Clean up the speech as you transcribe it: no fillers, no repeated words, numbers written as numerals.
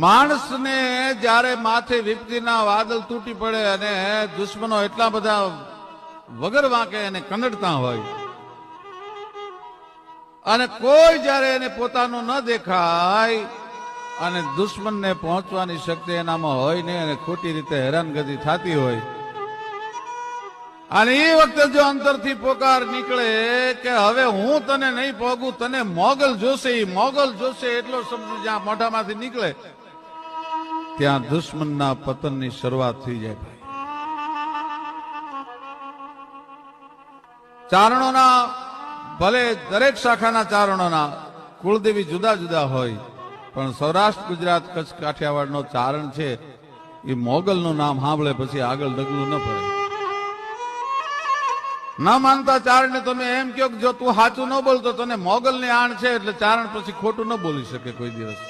માણસને જ્યારે માથે વિપત્તિના વાદળ તૂટી પડે અને દુશ્મનો એટલા બધા વગર વાંકે એને કનડતા હોય અને કોઈ જ્યારે એને પોતાનું ન દેખાય અને દુશ્મનને પહોંચવાની શક્તિ એનામાં હોય ને અને ખોટી રીતે હેરાનગતિ થતી હોય અને એ વખતે જો અંતરથી પોકાર નીકળે કે હવે હું તને નહીં પોગું, તને મોગલ જોશે, એ મોગલ જોશે એટલો શબ્દ જ્યાં મોઢામાંથી નીકળે ત્યાં દુશ્મનના પતનની શરૂઆત થઈ જાય. ભાઈ, ચારણોના ભલે દરેક શાખાના ચારણોના કુળદેવી જુદા જુદા હોય, પણ સૌરાષ્ટ્ર, ગુજરાત, કચ્છ, કાઠિયાવાડનો ચારણ છે એ મોગલનું નામ સાંભળે પછી આગળ ડગલું ન પડે. ન માનતા ચારણને તમે એમ કહો કે જો તું સાચું ન બોલતો તને મોગલની આણ છે એટલે ચારણ પછી ખોટું ન બોલી શકે કોઈ દિવસ.